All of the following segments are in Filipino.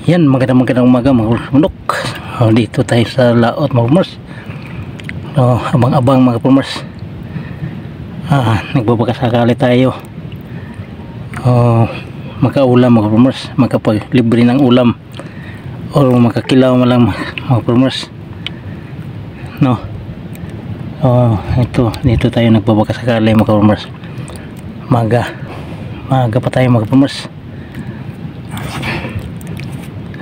Yan, magandang umaga mga bundok. Dito tayo sa laot mga farmers. Abang-abang mga farmers. Nagbabakasakali tayo. Makaulam mga farmers, makapaglibre ng ulam o makakilaw man lang mga farmers. Dito tayo nagbabakasakali mga farmers. Maga pa tayo mga farmers.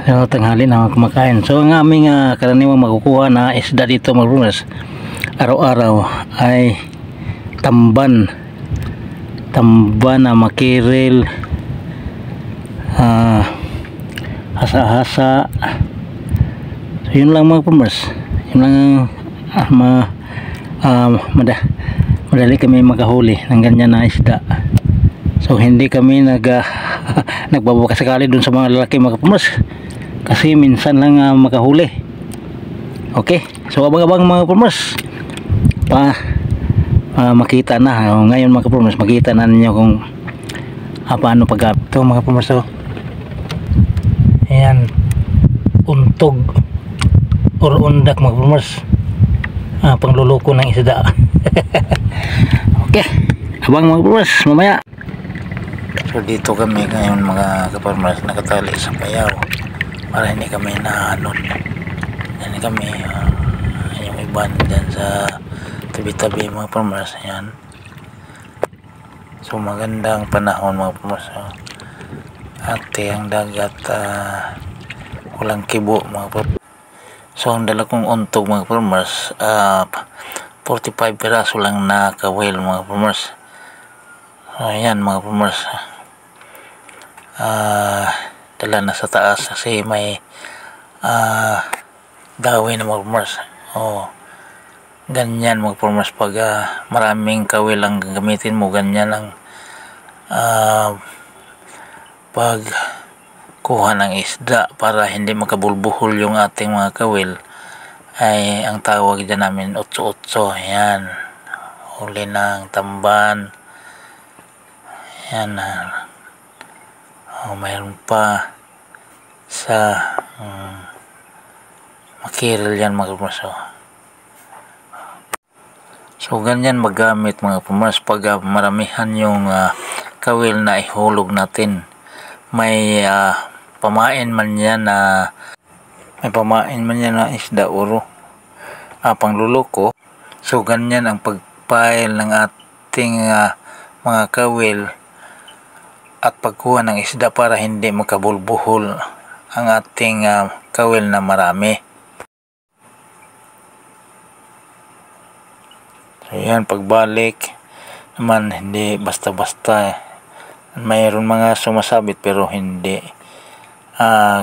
Tanghali na kumakain. So ang aming karaniwang makukuha na isda dito mga farmers araw-araw ay tamban na makiril, hasa-hasa. So yun lang mga farmers, yun lang madali kami makahuli ng ganyan na isda. So hindi kami nagbabakasakali dun sa mga lalaki mga farmers kasi minsan lang makahuli. Okay, so abang-abang mga farmers makita na ngayon mga farmers, makita na ninyo kung paano pag-apto mga farmers. So ayan, untog or undak mga farmers, pangluluko ng isda. Okay, abang mga farmers mamaya. So dito kami ngayon mga farmers, nakatali sa payaw para hindi kami nahanod. Hindi kami yung iban dyan sa tabi-tabi mga farmers. Ayan, so magandang panahon mga farmers. Ate ang dagat, walang kibo mga farmers. So ang dala kong untog mga farmers, 45 piraso lang na kawil mga farmers. Ayan mga farmers, dala na sa taas kasi may dawi na mga farmers. Ganyan mga farmers, pag maraming kawil ang gagamitin mo, ganyan ang pag kuha ng isda para hindi makabulbuhol yung ating mga kawil, ay ang tawag dyan namin utso-utso. Ayan, huli ng tamban. Ayan, mayroon pa sa makiril yan mga farmers. So ganyan magamit mga farmers pag maramihan yung kawil na ihulog natin. May pamain man yan na isda uro, pangluluko. So ganyan ang pagpail ng ating mga kawil at pagkuha ng isda para hindi makabulbuhol ang ating kawil na marami. So yan, pagbalik naman hindi basta-basta. Mayroon mga sumasabit pero hindi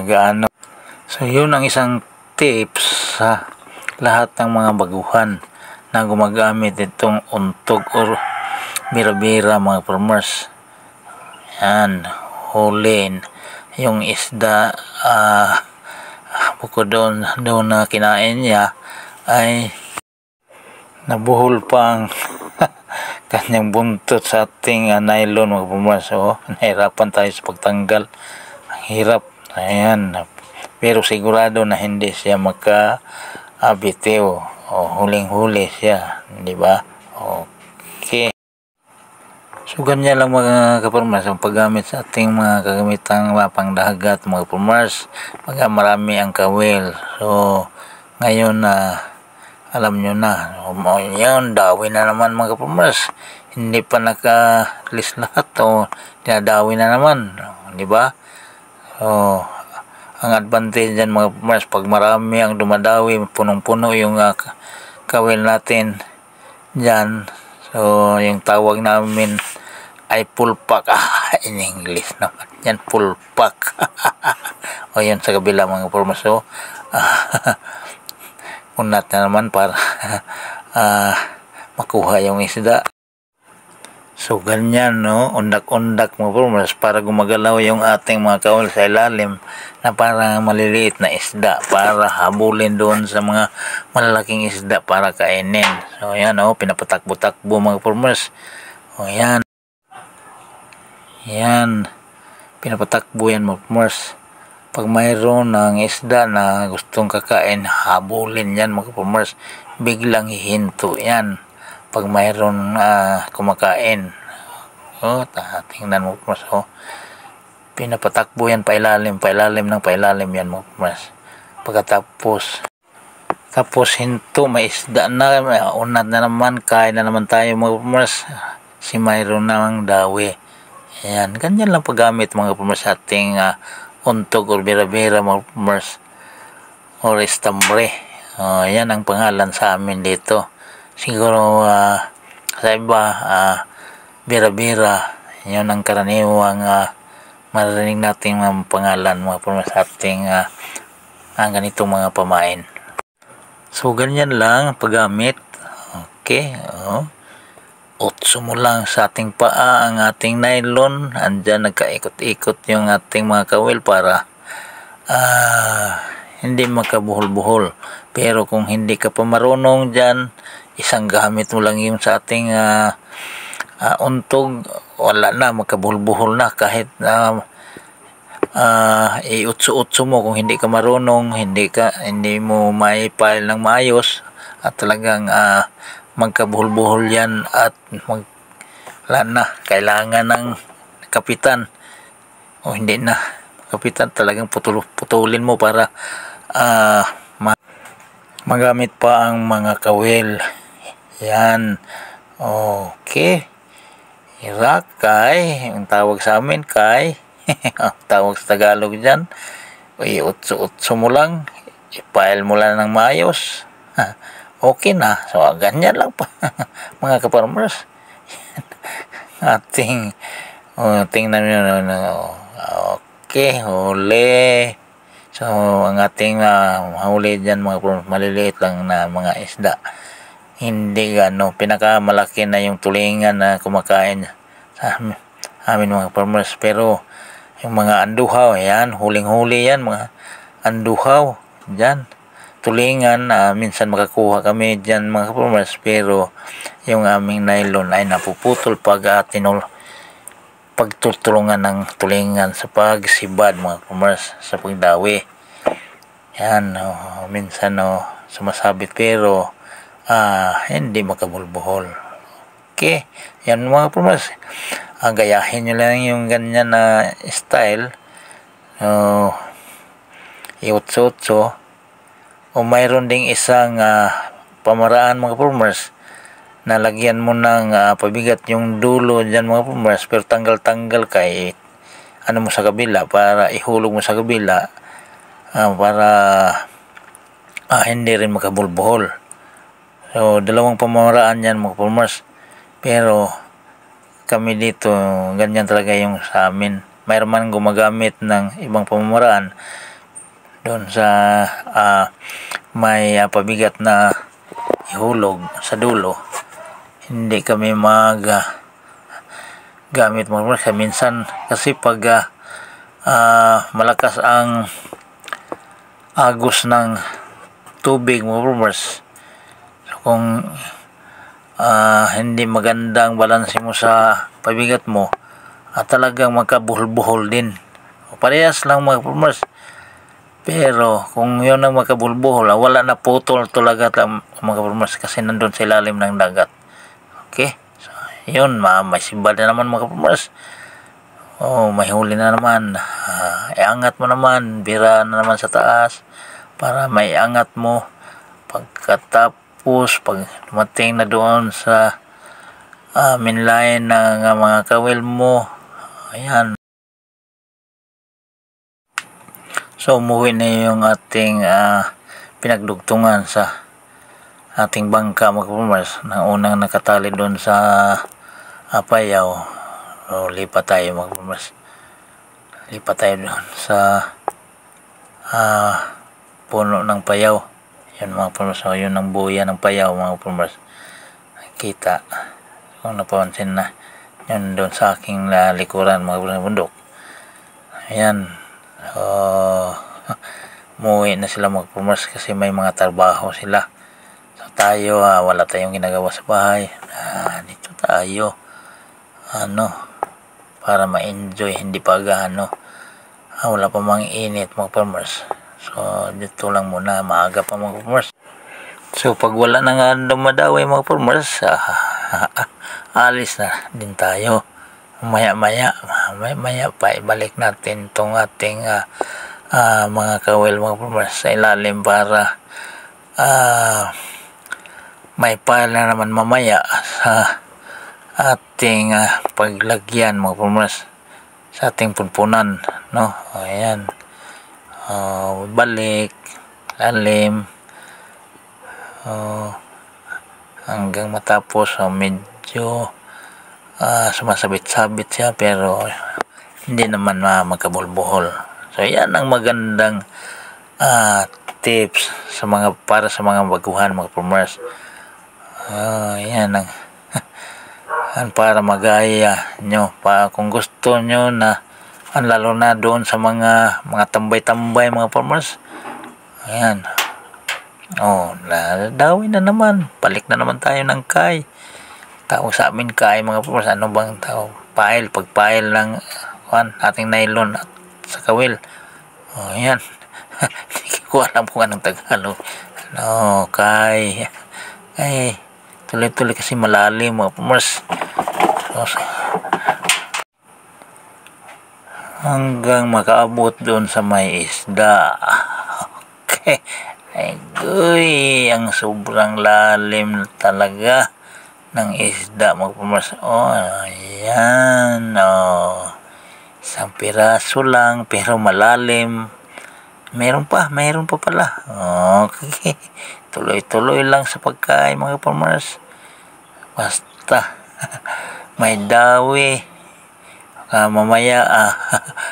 gaano. So yun ang isang tips sa lahat ng mga baguhan na gumagamit itong untog or bira-bira mga farmers. Yan, hulin yung isda, bukod doon na kinain niya ay nabuhol pa ang kanyang buntot sa ating nylon mga farmers. Nahirapan tayo sa pagtanggal, ang hirap. Ayan, pero sigurado na hindi siya makabitiw o huling-huli siya, di ba? Okay. So ganyan lang mga kaparmers ang paggamit sa ating mga kagamitang pangdagat mga farmers pag marami ang kawil. So ngayon alam nyo na, yun, dawi na naman mga farmers, hindi pa nakalis lahat o dinadawi na naman, di ba? So ang advantage dyan mga farmers, pag marami ang dumadawi, punong-puno yung kawil natin dyan. So yung tawag namin ay full pack. In English naman yan, full pack. O yan sa kabila mga farmers. So unat na naman para makuha yung isda. So ganyan, undak-undak mga farmers para gumagalaw yung ating mga kawil sa ilalim na parang maliliit na isda para habulin doon sa mga malalaking isda para kainin. So yan, pinapatakbo-takbo mga farmers. Yan, pinapatakbo yan mga farmers Pag mayroon ng isda na gustong kakain, habulin yan mga farmers. Biglang hihinto yan pag mayroon kumakain. Tingnan mo farmers. Pinapatakbo yan pailalim yan mga farmers. Tapos hinto, may isda na, unat na naman, kain na naman tayo mga farmers. Si mayroon namang dawi. Ayan, ganyan lang paggamit mga farmers sa ating untog or bira-bira mga farmers or estambre. Yan ang pangalan sa amin dito. Siguro sa iba bira-bira, yan ang karaniwang marinig nating mga pangalan mga farmers sa ating ganitong mga pamain. So ganyan lang paggamit. Okay, utso mo lang sa ating paa ang ating nylon, andyan nagkaikot-ikot yung ating mga kawil para hindi makabuhol-buhol. Pero kung hindi ka pa marunong dyan, isang gamit mo lang yung sa ating untog, wala na, makabuhol-buhol na kahit iutso-utso mo. Kung hindi ka marunong, hindi mo maipile ng maayos at talagang magkabuhol-buhol yan at wala na, kailangan ng kapitan o hindi na kapitan, talagang putulin mo para magamit pa ang mga kawil. Yan. Okay, irakay ang tawag sa amin, kay tawag sa Tagalog dyan. Utso-utso mo lang, ipile mo lang ng maayos, okay na. So ganyan lang pa mga ka-farmers. Ating tingnan nyo. Okay, huli. So ang ating huli dyan mga farmers, maliliit lang na mga isda, hindi pinakamalaki na yung tulingan na kumakain sa amin mga farmers. Pero yung mga anduhaw, yan, huling-huli yan mga anduhaw dyan, tulingan, minsan makakuha kami dyan mga farmers, pero yung aming nylon ay napuputol pag pagtutulungan ng tulingan sa pagsibad mga farmers, sa pagdawi. Yan, minsan sumasabit pero hindi makabulbuhol. Okay, yan mga farmers, gayahin nyo lang yung ganyan na style. Iutso-utso. O mayroon ding isang pamaraan mga farmers na lagyan mo ng pabigat yung dulo dyan mga farmers, pero tanggal-tanggal kay mo sa kabila para ihulog mo sa kabila para hindi rin makabulbuhol. So dalawang pamaraan yan mga farmers, pero kami dito ganyan talaga yung sa amin. Mayroon man gumagamit ng ibang pamamaraan doon sa may pabigat na ihulog sa dulo. Hindi kami gamit mga farmers. Minsan kasi pag malakas ang agos ng tubig mga farmers, so kung hindi magandang balanse mo sa pabigat mo, talagang magkabuhol-buhol din. Parehas lang mga farmers. Pero kung yun ang makabulbuhol, wala na, putol talaga mga farmers kasi nandun sa ilalim ng dagat. Okay, so yun, may sibad na naman mga farmers. May huli na naman. Iangat mo naman, bira na naman sa taas para may angat mo. Pagkatapos pag dumating na doon sa mainline ng mga kawil mo, ayan. So umuwi na yung ating pinagdugtungan sa ating bangka mga farmers, na unang nakatali doon sa payaw. So lipat tayo mga farmers, lipat tayo doon sa puno ng payaw. Yan mga farmers, so yun ang buya ng payaw mga farmers, nakita kung napansin na yun doon sa aking likuran mga bundok. Ayan. Umuwi na sila mga farmers kasi may mga trabaho sila. So tayo wala tayong ginagawa sa bahay. Dito tayo para ma-enjoy, hindi pa Wala pa mang init mga farmers. So dito lang muna, maaga pa mga farmers. So pag wala na nga dumadawi mga farmers, alis na din tayo. Maya pa ibalik natin tong ating mga kawil mga farmers sa ilalim para may pile na naman mamaya sa ating paglagyan mga farmers, sa ating punpunan, no? Ayan, balik lalim hanggang matapos. Medyo sumasabit-sabit siya pero hindi naman magkabulbuhol. So yan ang magandang tips sa para sa mga baguhan mga farmers. Yan ang para magaya nyo kung gusto nyo na lalo na doon sa mga tambay-tambay mga farmers. Ayan, nadawi na naman, balik na naman tayo ng kay. Tawag sa amin kay mga farmers, ano bang tawag? Pagpail ng ating nylon at sa kawil. Ayan. Hindi ko alam kung anong Tagalog. Kay. Tuloy-tuloy kasi malalim mga farmers. Hanggang makaabot doon sa may isda. Okay. Ang sobrang lalim talaga ng isda mga farmers. Ayan. Isang piraso lang pero malalim. Meron pa pala. Okay. Tuloy-tuloy lang sa pagkain mga farmers. Basta may dawi. Mamaya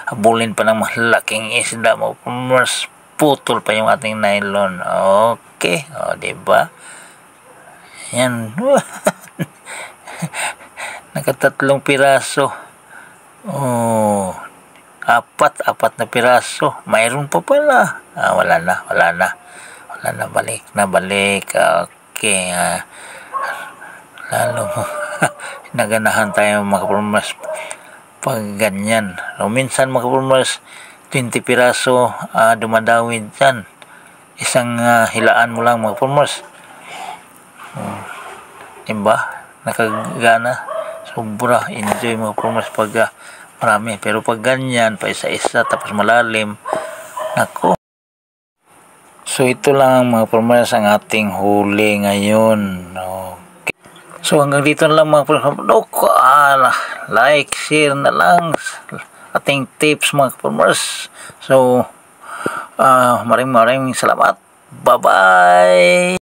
habulin pa ng malaking isda mga farmers. Putol pa yung ating nylon. Okay. Diba? Yan. Nakatatlong piraso. Apat na piraso. Mayroon pa pala. Wala na. Balik. Okay. Lalo naganahan tayo mga farmers pag ganyan. Minsan mga farmers 20 piraso dumadawid dyan. Isang hilaan mo lang mga farmers. Diba? Nakagana. Sobra. Enjoy mga farmers pag marami. Pero pag ganyan, pa isa-isa, tapos malalim. Nako. So ito lang mga farmers ang ating huli ngayon. Okay. So hanggang dito na lang mga farmers. Like, share na lang ating tips mga farmers. So maraming salamat. Bye-bye.